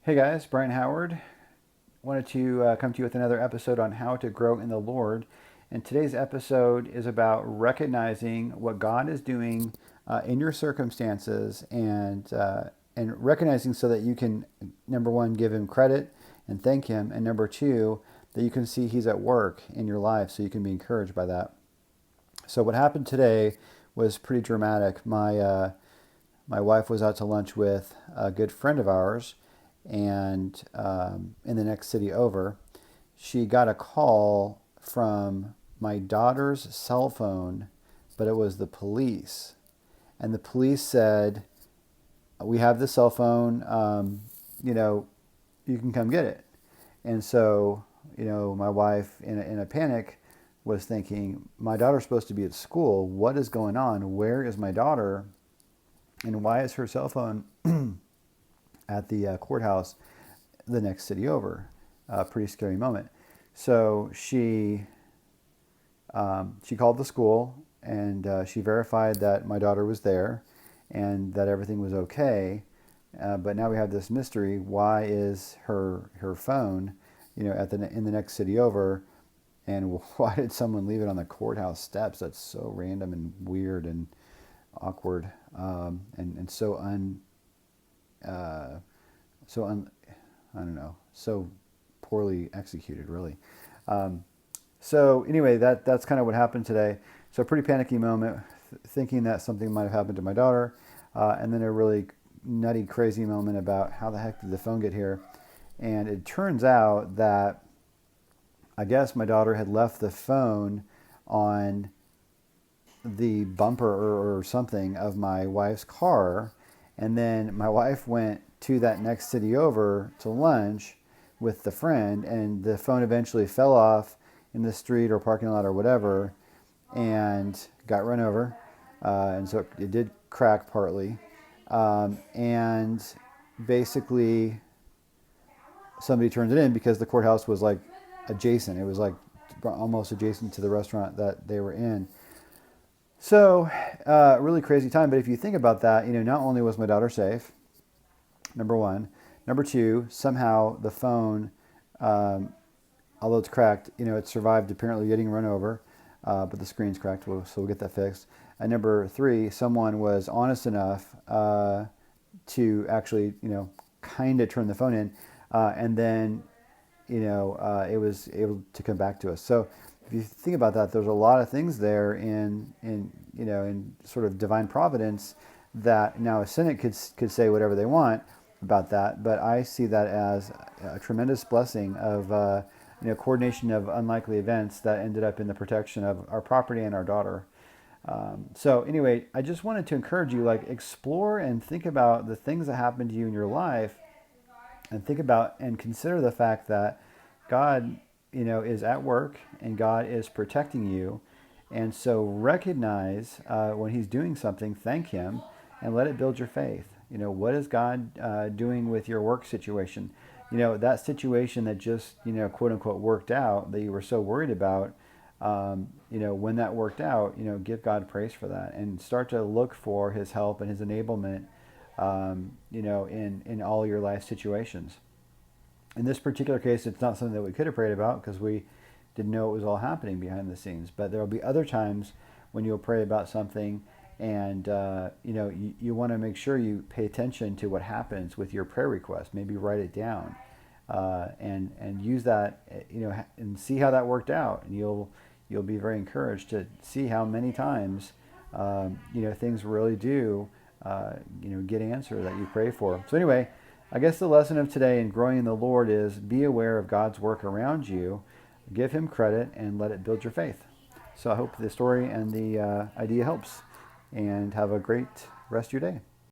Hey guys, Brian Howard. Wanted to come to you with another episode on how to grow in the Lord. And today's episode is about recognizing what God is doing in your circumstances and recognizing so that you can, number one, give Him credit and thank Him, and number two, that you can see He's at work in your life so you can be encouraged by that. So what happened today was pretty dramatic. My wife was out to lunch with a good friend of ours, and in the next city over, she got a call from my daughter's cell phone, but it was the police. And the police said, "We have the cell phone, you can come get it." And so, my wife, in a panic, was thinking, my daughter's supposed to be at school. What is going on? Where is my daughter? And why is her cell phone at the courthouse the next city over? Pretty scary moment. So she called the school, and she verified that my daughter was there and that everything was okay. But now we have this mystery. Why is her phone, in the next city over? And why did someone leave it on the courthouse steps? That's so random and weird and awkward, and I don't know, so poorly executed, really. So anyway, that's kind of what happened today. So a pretty panicky moment, thinking that something might have happened to my daughter, and then a really nutty, crazy moment about how the heck did the phone get here. And it turns out that I guess my daughter had left the phone on the bumper or something of my wife's car, and then my wife went to that next city over to lunch with the friend, and the phone eventually fell off in the street or parking lot or whatever and got run over, and so it did crack partly, and basically somebody turned it in because the courthouse was like adjacent. It was like almost adjacent to the restaurant that they were in. So, really crazy time. But if you think about that, not only was my daughter safe, number one. Number two, somehow the phone, although it's cracked, it survived apparently getting run over, but the screen's cracked, so we'll get that fixed. And number three, someone was honest enough to actually, kind of turn the phone in, and then, it was able to come back to us. So if you think about that, there's a lot of things there in sort of divine providence that now a cynic could say whatever they want about that, but I see that as a tremendous blessing of coordination of unlikely events that ended up in the protection of our property and our daughter. So anyway, I just wanted to encourage you, explore and think about the things that happened to you in your life, and think about and consider the fact that God, is at work and God is protecting you. And so recognize when He's doing something, thank Him, and let it build your faith. What is God doing with your work situation? That situation that just, quote unquote, worked out that you were so worried about, when that worked out, give God praise for that and start to look for His help and His enablement, in all your life situations. In this particular case, it's not something that we could have prayed about because we didn't know it was all happening behind the scenes. But there will be other times when you'll pray about something, and you want to make sure you pay attention to what happens with your prayer request. Maybe write it down, and use that, and see how that worked out. And you'll be very encouraged to see how many times things really do get answered that you pray for. So anyway, I guess the lesson of today in growing in the Lord is be aware of God's work around you, give Him credit, and let it build your faith. So I hope the story and the idea helps, and have a great rest of your day.